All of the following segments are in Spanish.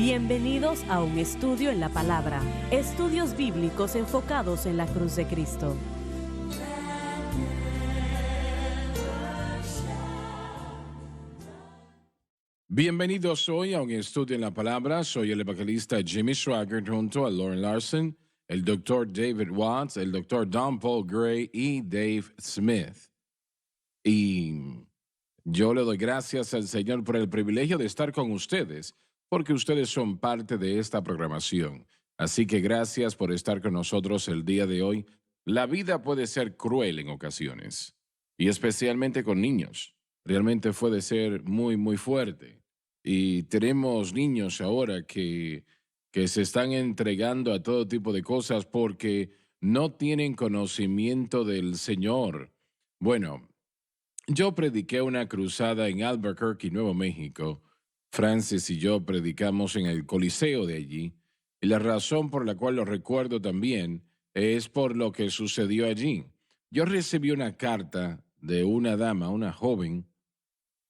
Bienvenidos a un estudio en la palabra. Estudios bíblicos enfocados en la cruz de Cristo. Bienvenidos hoy a un estudio en la palabra. Soy el evangelista Jimmy Swaggart junto a Lauren Larson, el doctor David Watts, el doctor Don Paul Gray y Dave Smith. Y yo le doy gracias al Señor por el privilegio de estar con ustedes, porque ustedes son parte de esta programación. Así que gracias por estar con nosotros el día de hoy. La vida puede ser cruel en ocasiones, y especialmente con niños. Realmente puede ser muy, muy fuerte. Y tenemos niños ahora que se están entregando a todo tipo de cosas porque no tienen conocimiento del Señor. Bueno, yo prediqué una cruzada en Albuquerque, Nuevo México. Francis y yo predicamos en el Coliseo de allí. Y la razón por la cual lo recuerdo también es por lo que sucedió allí. Yo recibí una carta de una dama, una joven,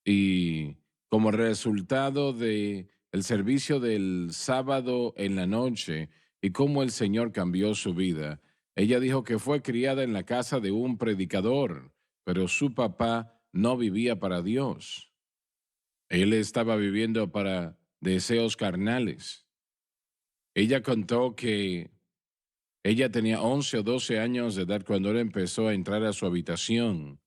y como resultado de el servicio del sábado en la noche y cómo el Señor cambió su vida, ella dijo que fue criada en la casa de un predicador, pero su papá no vivía para Dios. Él estaba viviendo para deseos carnales. Ella contó que ella tenía 11 o 12 años de edad cuando él empezó a entrar a su habitación.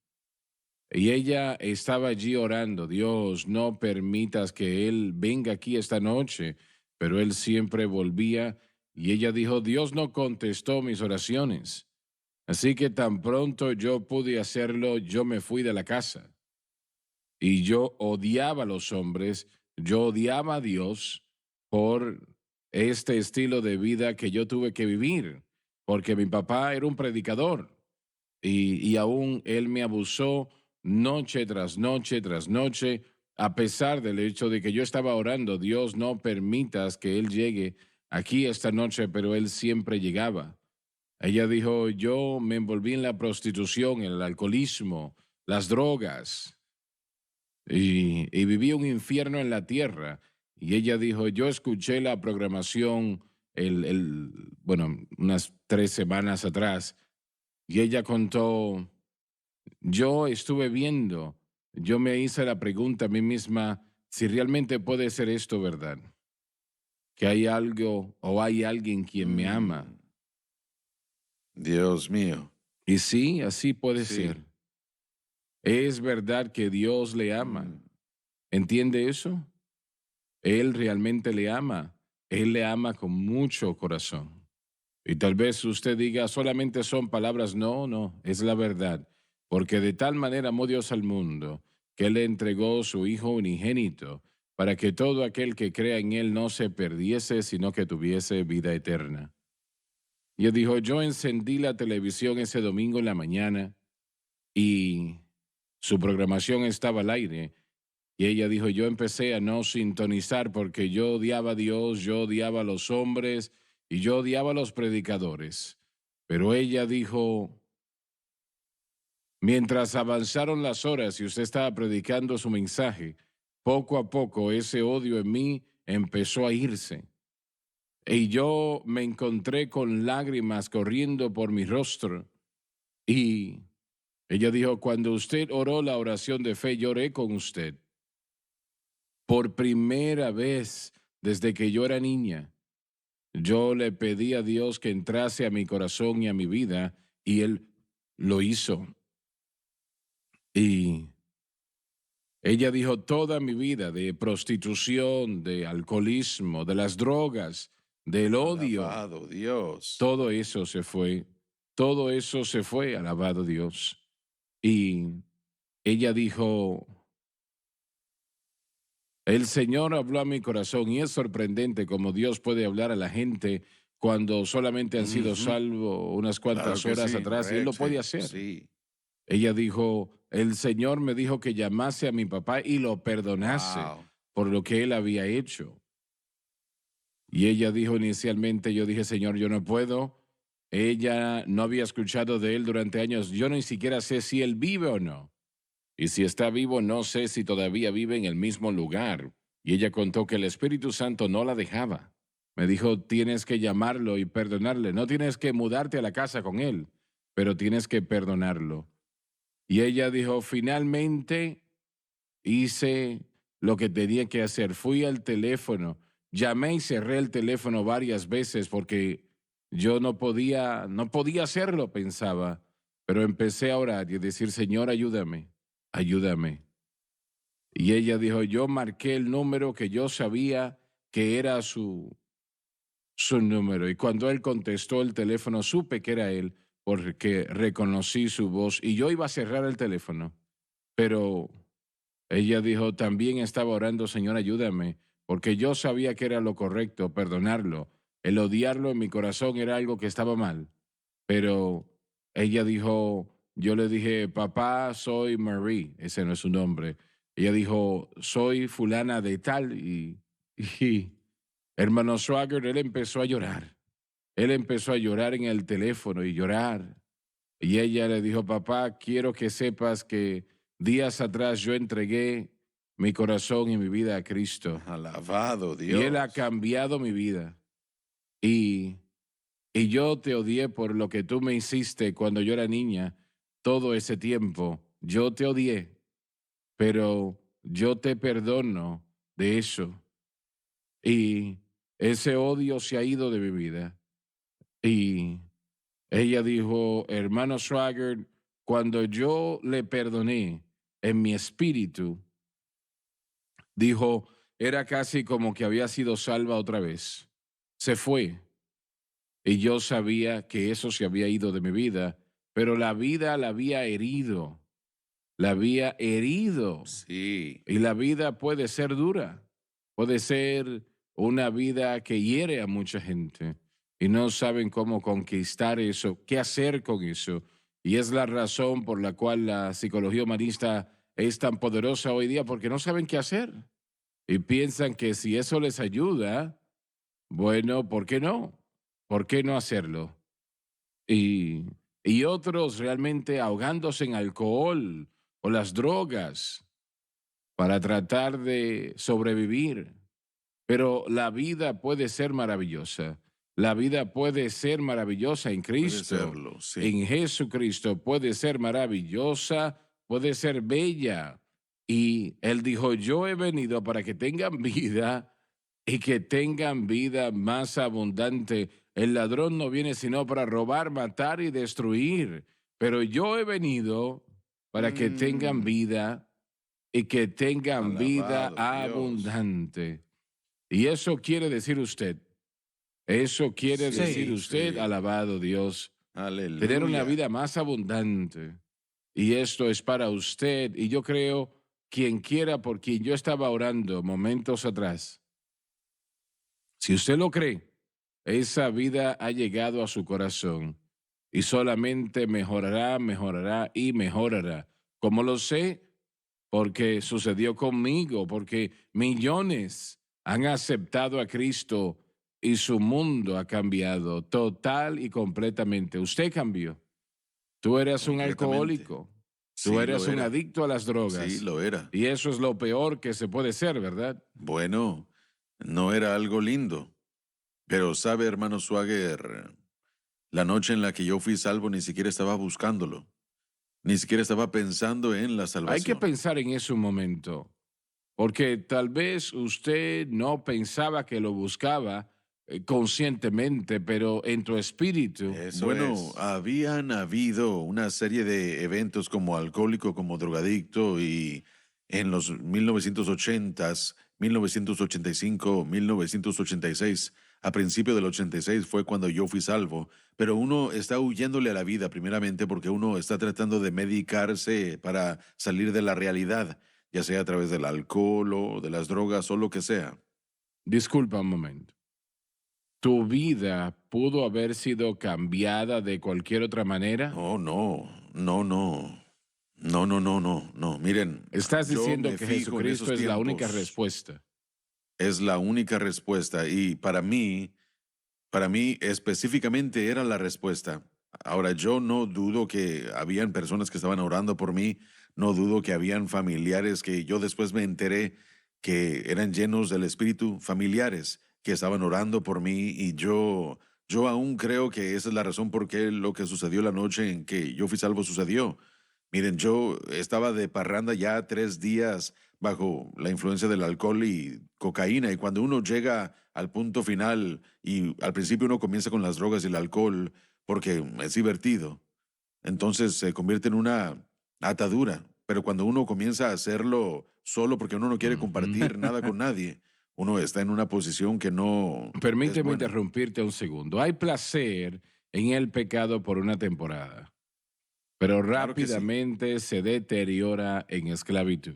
Y ella estaba allí orando: Dios, no permitas que él venga aquí esta noche. Pero él siempre volvía y ella dijo: Dios no contestó mis oraciones. Así que tan pronto yo pude hacerlo, yo me fui de la casa. Y yo odiaba a los hombres, yo odiaba a Dios por este estilo de vida que yo tuve que vivir, porque mi papá era un predicador y aún él me abusó noche tras noche tras noche, a pesar del hecho de que yo estaba orando: Dios, no permitas que él llegue aquí esta noche, pero él siempre llegaba. Ella dijo: yo me envolví en la prostitución, en el alcoholismo, las drogas, y viví un infierno en la tierra. Y ella dijo: yo escuché la programación bueno, unas 3 semanas atrás, y ella contó: yo estuve viendo, yo me hice la pregunta a mí misma si realmente puede ser esto verdad, que hay algo o hay alguien quien me ama. Dios mío. Y sí, así puede Sí. ser. Es verdad que Dios le ama. Mm. ¿Entiende eso? Él realmente le ama. Él le ama con mucho corazón. Y tal vez usted diga: solamente son palabras. No, no, es la verdad. Porque de tal manera amó Dios al mundo, que Él le entregó su Hijo unigénito, para que todo aquel que crea en Él no se perdiese, sino que tuviese vida eterna. Y él dijo: yo encendí la televisión ese domingo en la mañana y su programación estaba al aire. Y ella dijo: yo empecé a no sintonizar porque yo odiaba a Dios, yo odiaba a los hombres y yo odiaba a los predicadores. Pero ella dijo: mientras avanzaron las horas y usted estaba predicando su mensaje, poco a poco ese odio en mí empezó a irse. Y yo me encontré con lágrimas corriendo por mi rostro. Y ella dijo: cuando usted oró la oración de fe, lloré con usted. Por primera vez desde que yo era niña, yo le pedí a Dios que entrase a mi corazón y a mi vida, y Él lo hizo. Y ella dijo: toda mi vida de prostitución, de alcoholismo, de las drogas, del odio, Alabado Dios. todo eso se fue. Todo eso se fue, alabado Dios. Y ella dijo: el Señor habló a mi corazón. Y es sorprendente cómo Dios puede hablar a la gente cuando solamente han sido Ujú. salvos unas Claro cuantas que horas sí, atrás, y Él lo puede hacer. Sí. Ella dijo: el Señor me dijo que llamase a mi papá y lo perdonase Wow. por lo que él había hecho. Y ella dijo inicialmente: yo dije: Señor, yo no puedo. Ella no había escuchado de él durante años. Yo ni siquiera sé si él vive o no. Y si está vivo, no sé si todavía vive en el mismo lugar. Y ella contó que el Espíritu Santo no la dejaba. Me dijo, tienes que llamarlo y perdonarle. No tienes que mudarte a la casa con él, pero tienes que perdonarlo. Y ella dijo, finalmente hice lo que tenía que hacer. Fui al teléfono, llamé y cerré el teléfono varias veces porque yo no podía hacerlo, pensaba. Pero empecé a orar y a decir, Señor, ayúdame, ayúdame. Y ella dijo, yo marqué el número que yo sabía que era su número. Y cuando él contestó el teléfono, supe que era él porque reconocí su voz y yo iba a cerrar el teléfono. Pero ella dijo, también estaba orando, Señor, ayúdame, porque yo sabía que era lo correcto, perdonarlo. El odiarlo en mi corazón era algo que estaba mal. Pero ella dijo, yo le dije, papá, soy Marie, ese no es su nombre. Ella dijo, soy fulana de tal y hermano Swagger, él empezó a llorar. Él empezó a llorar en el teléfono y llorar. Y ella le dijo, papá, quiero que sepas que días atrás yo entregué mi corazón y mi vida a Cristo. Alabado Y Él ha Dios. cambiado mi vida. Y, y yo te odié por lo que tú me hiciste cuando yo era niña. Todo ese tiempo, yo te odié, pero yo te perdono de eso. Y ese odio se ha ido de mi vida. Y ella dijo, hermano Swagger, cuando yo le perdoné en mi espíritu, dijo, era casi como que había sido salva otra vez. Se fue. Y yo sabía que eso se había ido de mi vida, pero la vida la había herido. La había herido. Sí, Y la vida puede ser dura. Puede ser una vida que hiere a mucha gente y no saben cómo conquistar eso, qué hacer con eso. Y es la razón por la cual la psicología humanista es tan poderosa hoy día, porque no saben qué hacer. Y piensan que si eso les ayuda, bueno, ¿por qué no? ¿Por qué no hacerlo? Y, y otros realmente ahogándose en alcohol o las drogas para tratar de sobrevivir. Pero la vida puede ser maravillosa. La vida puede ser maravillosa en puede Cristo. serlo, sí. En Jesucristo puede ser maravillosa, puede ser bella. Y Él dijo, yo he venido para que tengan vida y que tengan vida más abundante. El ladrón no viene sino para robar, matar y destruir. Pero yo he venido para que tengan Mm, vida y que tengan vida alabado Dios. abundante. Y eso quiere decir usted, eso quiere decir Sí, usted, sí. alabado Dios, tener una Aleluya. vida más abundante. Y esto es para usted. Y yo creo, quien quiera por quien yo estaba orando momentos atrás, si usted lo cree, esa vida ha llegado a su corazón y solamente mejorará, mejorará y mejorará. ¿Cómo lo sé? Porque sucedió conmigo, porque millones han aceptado a Cristo y su mundo ha cambiado total y completamente. Usted cambió. Tú eras un Completamente. alcohólico, tú Sí, lo eras un era. adicto a las Sí, drogas lo era. y eso es lo peor que se puede ser, ¿verdad? Bueno, no era algo lindo. Pero sabe, hermano Swagger, la noche en la que yo fui salvo ni siquiera estaba buscándolo. Ni siquiera estaba pensando en la Hay que salvación. pensar en eso un momento. Porque tal vez usted no pensaba que lo buscaba conscientemente, pero en tu espíritu. Eso bueno, habían habido una serie de eventos como alcohólico, como drogadicto y en los 1980s, 1985, 1986, a principio del 86 fue cuando yo fui salvo, pero uno está huyéndole a la vida primeramente porque uno está tratando de medicarse para salir de la realidad, ya sea a través del alcohol o de las drogas o lo que sea. Disculpa un momento. ¿Tu vida pudo haber sido cambiada de cualquier otra manera? No, no, no, no. No, no, no, no, no. Miren, Estás yo diciendo me que fijo en Jesucristo esos es la única tiempos. respuesta. Es la única respuesta y para mí específicamente era la respuesta. Ahora, yo no dudo que habían personas que estaban orando por mí, no dudo que habían familiares que yo después me enteré que eran llenos del Espíritu, familiares, que estaban orando por mí y yo aún creo que esa es la razón por qué lo que sucedió la noche en que yo fui salvo sucedió. Miren, yo estaba de parranda ya 3 días bajo la influencia del alcohol y cocaína y cuando uno llega al punto final y al principio uno comienza con las drogas y el alcohol porque es divertido, entonces se convierte en una atadura. Pero cuando uno comienza a hacerlo solo porque uno no quiere Ujú. compartir nada con nadie, uno está en una posición que no es Permíteme buena. interrumpirte un segundo. Hay placer en el pecado por una temporada, pero Claro que sí. rápidamente se deteriora en esclavitud.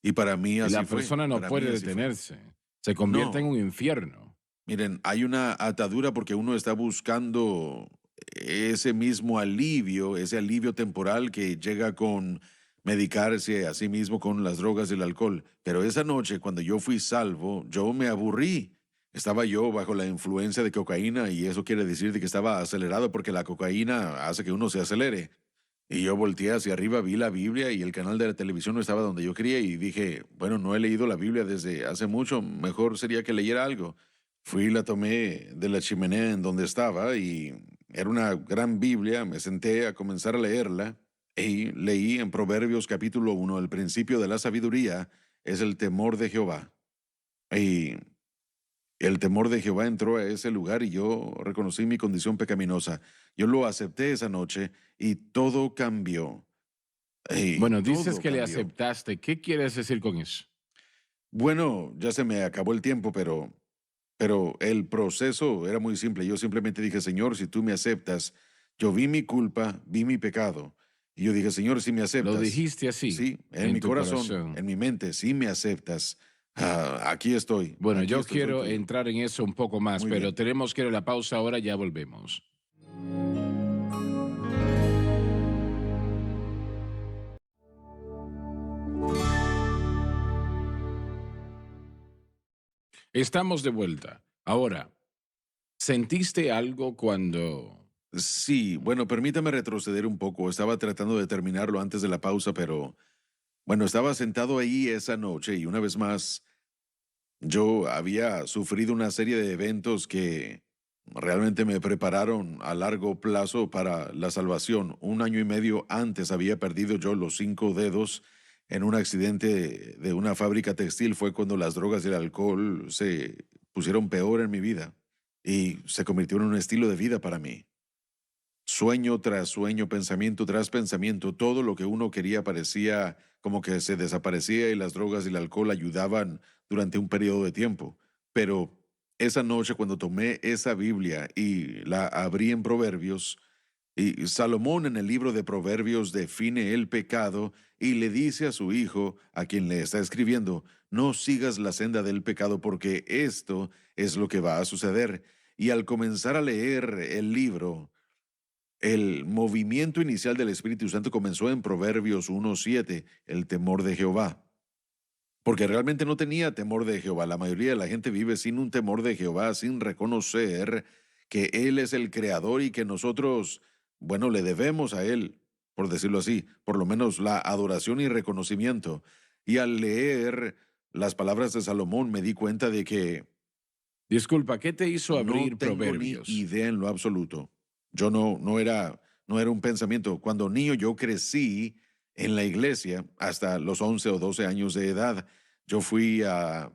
Y para mí Y la así fue, persona no para mí puede así fue. detenerse. Se convierte en No, un infierno. miren, hay una atadura porque uno está buscando ese alivio temporal que llega con medicarse a sí mismo con las drogas y el alcohol. Pero esa noche, cuando yo fui salvo, yo me aburrí. Estaba yo bajo la influencia de cocaína y eso quiere decir de que estaba acelerado porque la cocaína hace que uno se acelere. Y yo volteé hacia arriba, vi la Biblia y el canal de la televisión no estaba donde yo quería y dije, bueno, no he leído la Biblia desde hace mucho, mejor sería que leyera algo. Fui y la tomé de la chimenea en donde estaba y era una gran Biblia, me senté a comenzar a leerla y leí en Proverbios capítulo 1, el principio de la sabiduría es el temor de Jehová. Y el temor de Jehová entró a ese lugar y yo reconocí mi condición pecaminosa. Yo lo acepté esa noche y todo cambió. Y Bueno, dices todo que le cambió. aceptaste. ¿Qué quieres decir con eso? Bueno, ya se me acabó el tiempo, pero el proceso era muy simple. Yo simplemente dije, Señor, si tú me aceptas, yo vi mi culpa, vi mi pecado. Y yo dije, Señor, si me Lo aceptas, dijiste así, sí, en en mi tu corazón, corazón. en mi mente, si me aceptas, Bueno, aquí yo estoy, soy quiero tuyo. entrar en eso un poco más, Muy pero bien. tenemos que ir a la pausa ahora, ya volvemos. Estamos de vuelta. Ahora, ¿sentiste algo cuando... Sí, bueno, permítame retroceder un poco. Estaba tratando de terminarlo antes de la pausa, pero bueno, estaba sentado ahí esa noche y una vez más yo había sufrido una serie de eventos que realmente me prepararon a largo plazo para la salvación. 1 año y medio antes había perdido yo los 5 dedos en un accidente de una fábrica textil. Fue cuando las drogas y el alcohol se pusieron peor en mi vida y se convirtió en un estilo de vida para mí. Sueño tras sueño, pensamiento tras pensamiento, todo lo que uno quería parecía como que se desaparecía y las drogas y el alcohol ayudaban durante un periodo de tiempo. Pero esa noche cuando tomé esa Biblia y la abrí en Proverbios, y Salomón en el libro de Proverbios define el pecado y le dice a su hijo, a quien le está escribiendo, no sigas la senda del pecado porque esto es lo que va a suceder. Y al comenzar a leer el libro, el movimiento inicial del Espíritu Santo comenzó en Proverbios 1:7, el temor de Jehová. Porque realmente no tenía temor de Jehová. La mayoría de la gente vive sin un temor de Jehová, sin reconocer que Él es el creador y que nosotros, bueno, le debemos a Él, por decirlo así, por lo menos la adoración y reconocimiento. Y al leer las palabras de Salomón me di cuenta de que Disculpa, ¿qué te hizo no abrir tengo ni Proverbios? idea en lo absoluto. Yo no era un pensamiento. Cuando niño yo crecí en la iglesia hasta los 11 o 12 años de edad. Yo fui a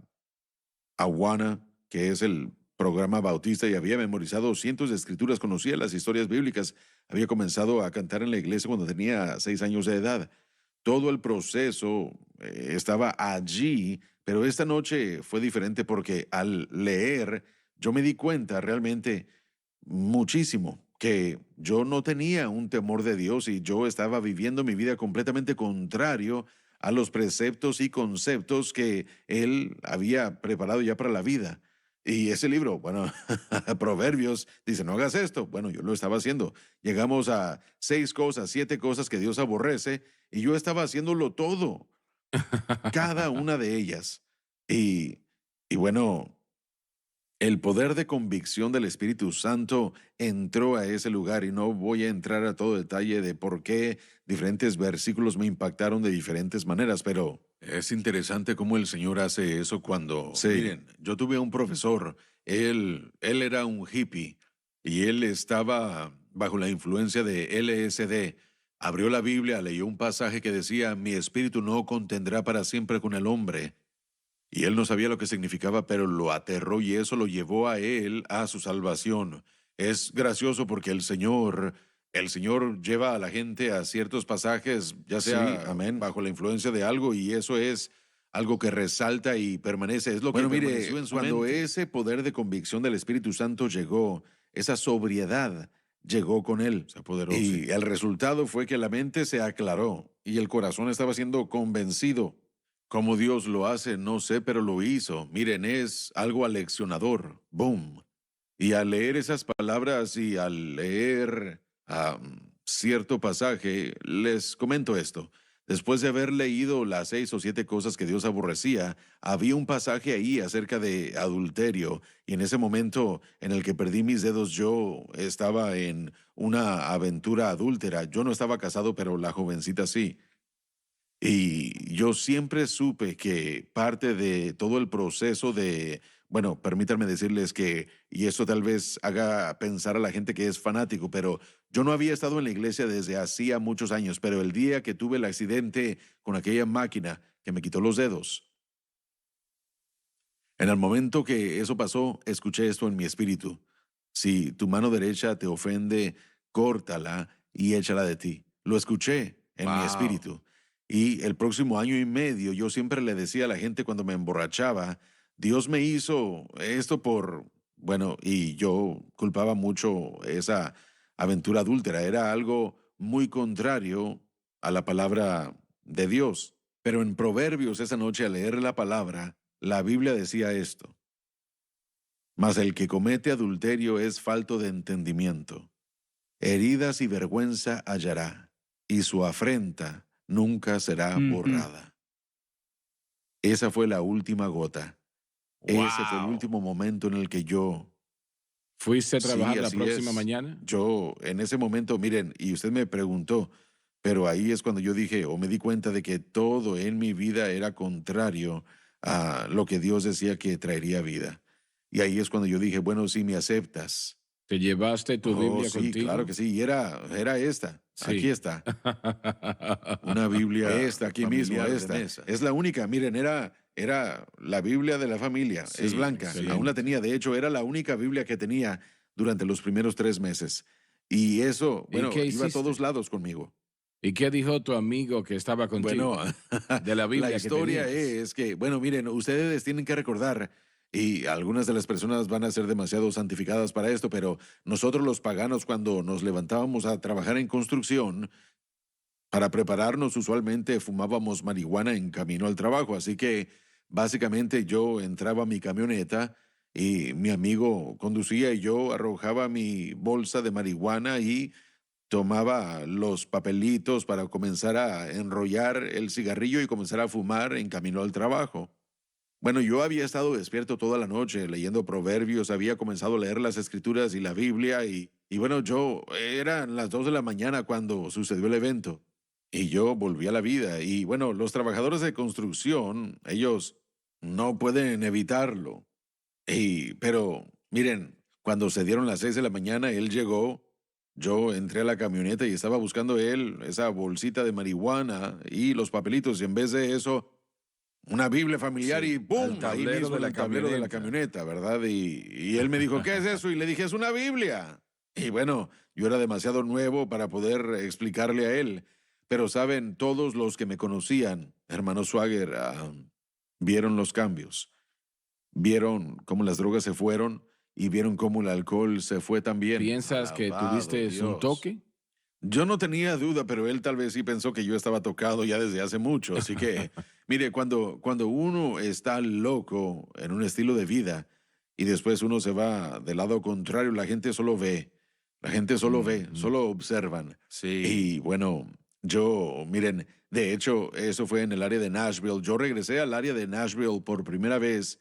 Awana, que es el programa bautista, y había memorizado cientos de escrituras, conocía las historias bíblicas, había comenzado a cantar en la iglesia cuando tenía 6 años de edad. Todo el proceso estaba allí, pero esta noche fue diferente porque al leer yo me di cuenta realmente muchísimo que yo no tenía un temor de Dios y yo estaba viviendo mi vida completamente contrario a los preceptos y conceptos que Él había preparado ya para la vida. Y ese libro, bueno, Proverbios, dice, no hagas esto. Bueno, yo lo estaba haciendo. Llegamos a 6 cosas, 7 cosas que Dios aborrece y yo estaba haciéndolo todo, cada una de ellas. Y, y bueno, el poder de convicción del Espíritu Santo entró a ese lugar y no voy a entrar a todo detalle de por qué diferentes versículos me impactaron de diferentes maneras, pero Es interesante cómo el Señor hace eso cuando, sí. Miren, yo tuve un profesor, él era un hippie y él estaba bajo la influencia de LSD. Abrió la Biblia, leyó un pasaje que decía, mi espíritu no contendrá para siempre con el hombre. Y él no sabía lo que significaba, pero lo aterró y eso lo llevó a él a su salvación. Es gracioso porque el Señor lleva a la gente a ciertos pasajes, ya sea, sí, amén, bajo la influencia de algo, y eso es algo que resalta y permanece. Es lo que permaneció en su cuando mente. Ese poder de convicción del Espíritu Santo llegó, esa sobriedad llegó con él. Se apoderó, y sí. El resultado fue que la mente se aclaró y el corazón estaba siendo convencido. Cómo Dios lo hace, no sé, pero lo hizo. Miren, es algo aleccionador. Boom. Y al leer esas palabras y al leer cierto pasaje, les comento esto. Después de haber leído las 6 o 7 cosas que Dios aborrecía, había un pasaje ahí acerca de adulterio. Y en ese momento en el que perdí mis dedos, yo estaba en una aventura adúltera. Yo no estaba casado, pero la jovencita sí. Y yo siempre supe que parte de todo el proceso de, bueno, permítanme decirles que, y esto tal vez haga pensar a la gente que es fanático, pero yo no había estado en la iglesia desde hacía muchos años, pero el día que tuve el accidente con aquella máquina que me quitó los dedos, en el momento que eso pasó, escuché esto en mi espíritu. Si tu mano derecha te ofende, córtala y échala de ti. Lo escuché en mi espíritu. Y el próximo año y medio yo siempre le decía a la gente cuando me emborrachaba, Dios me hizo esto bueno, y yo culpaba mucho esa aventura adúltera. Era algo muy contrario a la palabra de Dios. Pero en Proverbios esa noche al leer la palabra, la Biblia decía esto: mas el que comete adulterio es falto de entendimiento. Heridas y vergüenza hallará, y su afrenta nunca será Ujú. borrada. Esa fue la última gota. Ese fue el Wow. último momento en el que yo, ¿Fuiste a sí, trabajar la así próxima es. mañana? Yo en ese momento, miren, y usted me preguntó, pero ahí es cuando yo dije o me di cuenta de que todo en mi vida era contrario a lo que Dios decía que traería vida. Y ahí es cuando yo dije, bueno, si me aceptas. ¿Te llevaste tu Oh, Biblia sí, claro contigo? que sí. Y era esta. Aquí Sí. está. Una Biblia. Esta, aquí mismo, familiar de esta. Mesa. Es la única. Miren, era la Biblia de la familia. Es Sí, blanca. Aún la excelente. tenía. De hecho, era la única Biblia que tenía durante los primeros 3 meses. Y eso, ¿Y bueno, qué iba a todos hiciste? lados conmigo. ¿Y qué dijo tu amigo que estaba Bueno, contigo de la la Biblia que historia tenías? es que, bueno, miren, ustedes tienen que recordar, y algunas de las personas van a ser demasiado santificadas para esto, pero nosotros los paganos cuando nos levantábamos a trabajar en construcción, para prepararnos usualmente fumábamos marihuana en camino al trabajo, así que básicamente yo entraba a mi camioneta y mi amigo conducía y yo arrojaba mi bolsa de marihuana y tomaba los papelitos para comenzar a enrollar el cigarrillo y comenzar a fumar en camino al trabajo. Bueno, yo había estado despierto toda la noche leyendo proverbios, había comenzado a leer las escrituras y la Biblia y bueno, eran las 2 de la mañana cuando sucedió el evento y yo volví a la vida y bueno, los trabajadores de construcción, ellos no pueden evitarlo. Pero miren, cuando se dieron las 6 de la mañana, él llegó, yo entré a la camioneta y estaba buscando él esa bolsita de marihuana y los papelitos, y en vez de eso, una Biblia familiar y Sí, al ¡boom! Ahí tablero mismo de en la el tablero de la camioneta. camioneta, ¿verdad? Y él me dijo, ¿qué es eso? Y le dije, es una Biblia. Y bueno, yo era demasiado nuevo para poder explicarle a él. Pero saben, todos los que me conocían, hermano Swagger, vieron los cambios. Vieron cómo las drogas se fueron y vieron cómo el alcohol se fue también. ¿Piensas que Alabado tuviste un Dios. toque? Yo no tenía duda, pero él tal vez sí pensó que yo estaba tocado ya desde hace mucho. Así que, mire, cuando uno está loco en un estilo de vida y después uno se va del lado contrario, la gente solo ve. La gente solo ve, Ujú. solo observan. Sí. Y bueno, miren, de hecho, eso fue en el área de Nashville. Yo regresé al área de Nashville por primera vez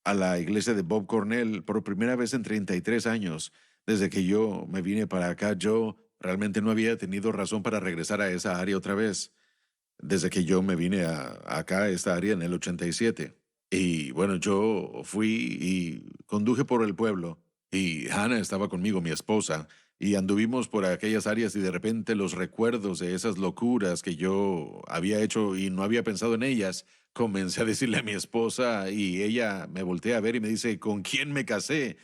a la iglesia de Bob Cornell por primera vez en 33 años. Desde que yo me vine para acá, yo realmente no había tenido razón para regresar a esa área otra vez. desde que yo me vine acá a esta área en el 87. Y bueno, yo fui y conduje por el pueblo y Hannah estaba conmigo, mi esposa, y anduvimos por aquellas áreas y de repente los recuerdos de esas locuras que yo había hecho y no había pensado en ellas, comencé a decirle a mi esposa y ella me voltea a ver y me dice, ¿con quién me casé?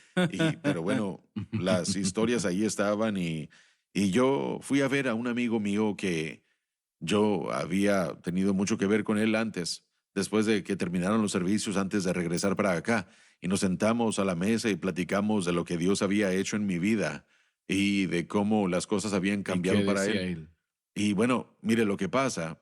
Pero bueno, las historias ahí estaban y yo fui a ver a un amigo mío que yo había tenido mucho que ver con él antes, después de que terminaron los servicios, antes de regresar para acá, y nos sentamos a la mesa y platicamos de lo que Dios había hecho en mi vida y de cómo las cosas habían ¿Y qué cambiado para decía él. él? Y bueno, mire, lo que pasa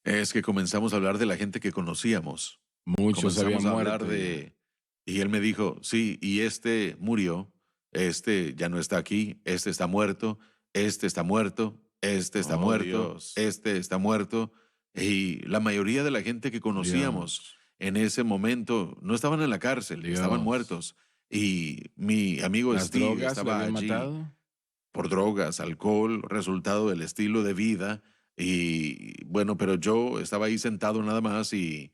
es que comenzamos a hablar de la gente que conocíamos. Muchos habían Comenzamos a hablar muerto ya. de... Y él me dijo, sí, y este murió, este ya no está aquí, este está muerto, este está muerto, este está Oh, muerto, Dios. este está muerto. Y la mayoría de la gente que conocíamos Dios. en ese momento no estaban en la cárcel, estaban Dios. muertos. Y mi amigo ¿Las Steve drogas le estaba habían allí matado? por drogas, alcohol, resultado del estilo de vida. Y bueno, pero yo estaba ahí sentado nada más y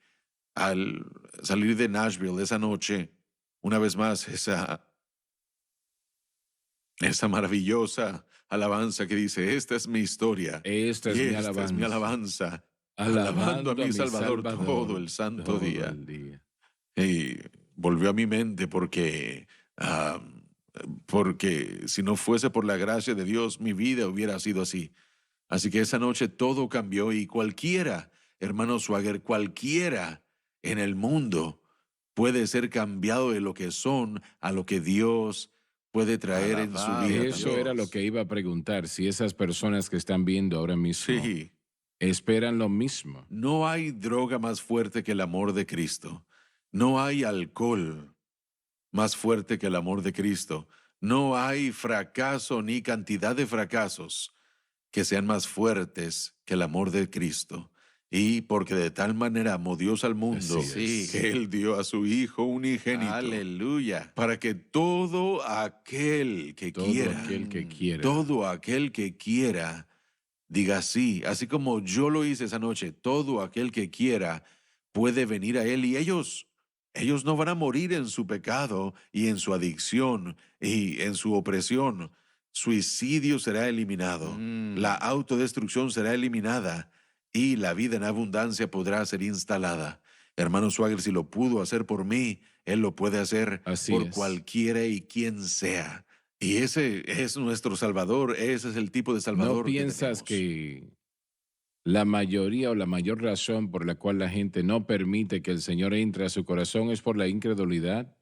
al salir de Nashville esa noche, una vez más, esa maravillosa alabanza que dice, esta es mi historia Esta y es mi esta es mi alabanza. alabanza, alabando a Alabando a mi mi Salvador todo Salvador el santo todo día. el día. Y volvió a mi mente ah, porque si no fuese por la gracia de Dios, mi vida hubiera sido así. Así que esa noche todo cambió y cualquiera, hermano Swagger, cualquiera en el mundo puede ser cambiado de lo que son a lo que Dios puede traer en su Alabado vida Eso era lo también. que iba a preguntar, si esas personas que están viendo ahora mismo Sí, esperan lo mismo. no hay droga más fuerte que el amor de Cristo. No hay alcohol más fuerte que el amor de Cristo. No hay fracaso ni cantidad de fracasos que sean más fuertes que el amor de Cristo. Y porque de tal manera amó Dios al mundo, Así es. que Él dio a su Hijo unigénito. Aleluya. Para que todo aquel que Todo quiera, aquel que quiera. todo aquel que quiera, diga sí, así como yo lo hice esa noche, todo aquel que quiera puede venir a Él y ellos no van a morir en su pecado y en su adicción y en su opresión. Suicidio será eliminado, la autodestrucción será eliminada y la vida en abundancia podrá ser instalada. Hermano Swagger, si lo pudo hacer por mí, Él lo puede hacer Así por es. cualquiera y quien sea. Y ese es nuestro Salvador, ese es el tipo de ¿No Salvador que piensas tenemos. que la mayoría o la mayor razón por la cual la gente no permite que el Señor entre a su corazón es por la incredulidad?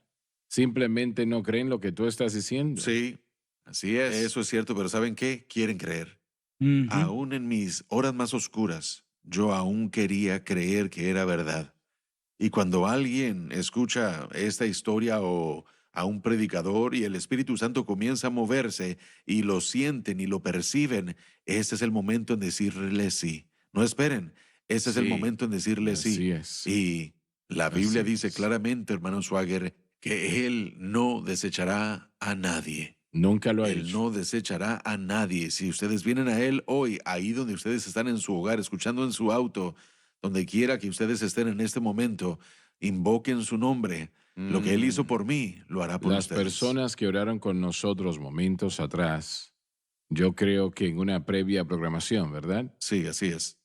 Simplemente no creen lo que tú estás diciendo. Sí, Así es. eso es cierto, pero ¿saben qué? Quieren creer. Ujú. Aún en mis horas más oscuras, yo aún quería creer que era verdad. Y cuando alguien escucha esta historia o a un predicador y el Espíritu Santo comienza a moverse y lo sienten y lo perciben, ese es el momento en decirle sí. No esperen, ese es el Sí, momento en decirle sí. así es. Y la Así Biblia dice es. claramente, hermano Swagger, que Él no desechará a nadie. Nunca lo ha Él hecho. no desechará a nadie. Si ustedes vienen a Él hoy, ahí donde ustedes están en su hogar, escuchando en su auto, donde quiera que ustedes estén en este momento, invoquen su nombre. Lo que Él hizo por mí, lo hará por Las ustedes. personas que oraron con nosotros momentos atrás, yo creo que en una previa programación, ¿verdad? Sí, así es.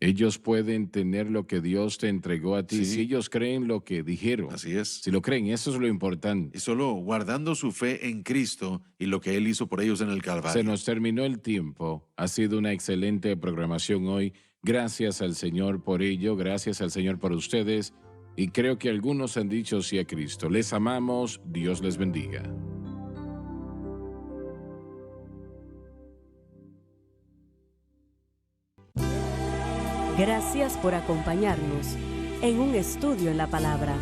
Ellos pueden tener lo que Dios te entregó a ti Sí. si ellos creen lo que dijeron. Así es. Si lo creen, eso es lo importante. Y solo guardando su fe en Cristo y lo que Él hizo por ellos en el Calvario. Se nos terminó el tiempo. Ha sido una excelente programación hoy. Gracias al Señor por ello. Gracias al Señor por ustedes. Y creo que algunos han dicho sí a Cristo. Les amamos. Dios les bendiga. Gracias por acompañarnos en un estudio en la palabra.